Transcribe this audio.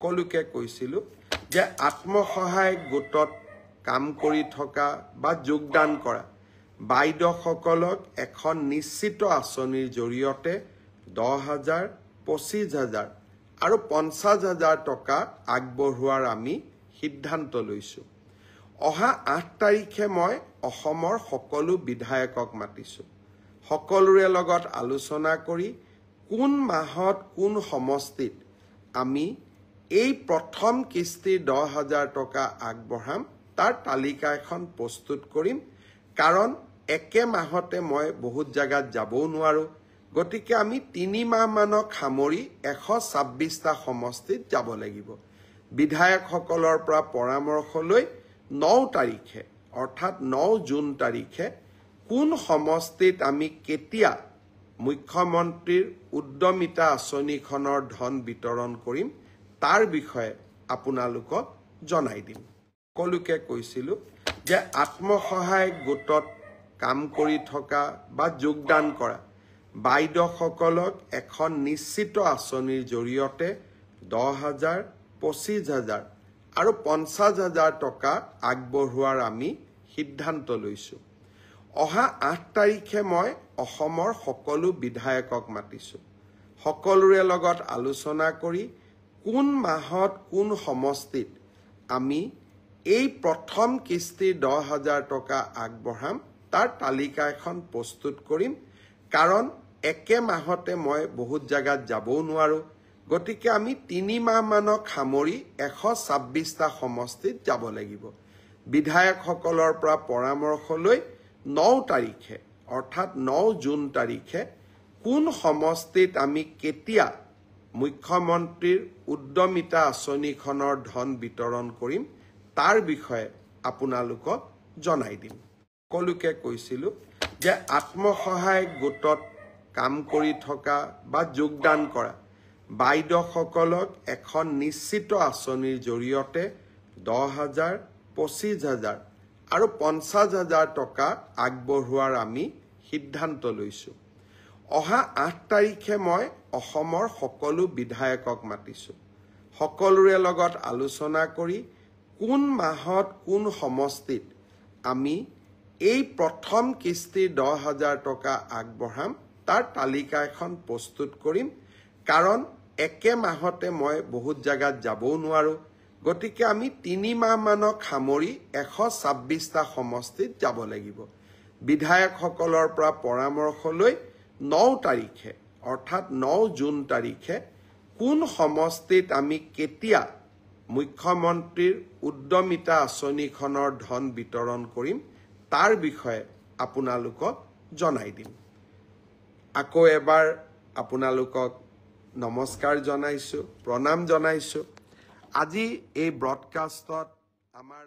সকলোকে কৈছিলো যে আত্মসহায়ক গোটত কাম কৰি থকা বা যোগদান কৰা বাইদেউসকলক এখন নিশ্চিত আঁচনিৰ জৰিয়তে 10,000, 25,000 আৰু 50,000 টকা আগবঢ়োৱাৰ আমি সিদ্ধান্ত লৈছো। অহা 8 তাৰিখে মই অসমৰ সকলো বিধায়কক মাতিছো। সকলোৰে লগত আলোচনা কৰি কোন মাহত কোন সমষ্টিত আমি এই প্ৰথম কিস্তি 10,000 টকা আগবঢ়াম তাৰ তালিকা এখন প্ৰস্তুত কৰিম। কাৰণ একে মাহতে মই বহুত জায়গাত যাবও নোৱাৰো। গতিকে আমি 3 মাহ মানক সামৰি 126টা সমষ্টিত যাব লাগিব। বিধায়কসকলৰ পৰা পৰামৰ্শ লৈ 9 তাৰিখে অৰ্থাৎ 9 জুন তাৰিখে কোন সমষ্টিত আমি কেতিয়া মুখ্যমন্ত্ৰীৰ উদ্যমিতা আঁচনিখনৰ ধন বিতৰণ কৰিম তাৰ বিষয়ে আপোনালোকক জনাই দিম। সকলোকে কৈছিলো যে আত্মসহায়ক গোটত কাম কৰি থকা বা যোগদান কৰা বাইদেউসকলক এখন নিশ্চিত আঁচনিৰ জৰিয়তে 10,000, 25,000 আৰু 50,000 টকা আগবঢ়োৱাৰ আমি সিদ্ধান্ত লৈছো। অহা 8 তাৰিখে মই অসমৰ সকলো বিধায়কক মাতিছো। সকলোৰে লগত আলোচনা কৰি কোন মাহত কোন সমষ্টিত আমি এই প্ৰথম কিস্তি 10,000 টকা আগবঢ়াম তাৰ তালিকা এখন প্ৰস্তুত কৰিম। কাৰণ একে মাহতে মই বহুত জায়গাত যাবও নোৱাৰো। গতিকে আমি 3 মাহ মানক সামৰি 126টা সমষ্টিত যাব লাগিব। বিধায়কসকলৰ পৰা পৰামৰ্শ লৈ 9 তাৰিখে অৰ্থাৎ 9 জুন তাৰিখে কোন সমষ্টিত আমি কেতিয়া মুখ্যমন্ত্ৰীৰ উদ্যমিতা আঁচনিখনৰ ধন বিতৰণ কৰিম তাৰ বিষয়ে আপোনালোকক জনাই দিম। সকলোকে কৈছিলো যে আত্মসহায়ক গোটত কাম কৰি থকা বা যোগদান কৰা বাইদেউসকলক এখন নিশ্চিত আঁচনিৰ জৰিয়তে 10,000, 25,000 আৰু 50,000 টকা আগবঢ়োৱাৰ আমি সিদ্ধান্ত লৈছো। অহা 8 তাৰিখে মই অসমৰ সকলো বিধায়কক মাতিছো। সকলোৰে লগত আলোচনা কৰি কোন মাহত কোন সমষ্টিত আমি এই প্ৰথম কিস্তি 10,000 টকা আগবঢ়াম তাৰ তালিকা এখন প্ৰস্তুত কৰিম। কাৰণ একে মাহতে মই বহুত জায়গাত যাবও নোৱাৰো। গতিকে আমি 3 মাহ মানক সামৰি 126টা সমষ্টিত যাব লাগিব। বিধায়কসকলৰ পৰা পৰামৰ্শ লৈ 9 তাৰিখে অৰ্থাৎ 9 জুন তাৰিখে কোন সমষ্টিত আমি কেতিয়া মুখ্যমন্ত্ৰীৰ উদ্যমিতা আঁচনিখনৰ ধন বিতৰণ কৰিম তাৰ বিষয়ে আপোনালোকক জনাই দিম। আকৌ এবাৰ আপোনালোকক নমস্কাৰ জনাইছো, প্ৰণাম জনাইছো। আজি এই ব্ৰডকাষ্টত আমাৰ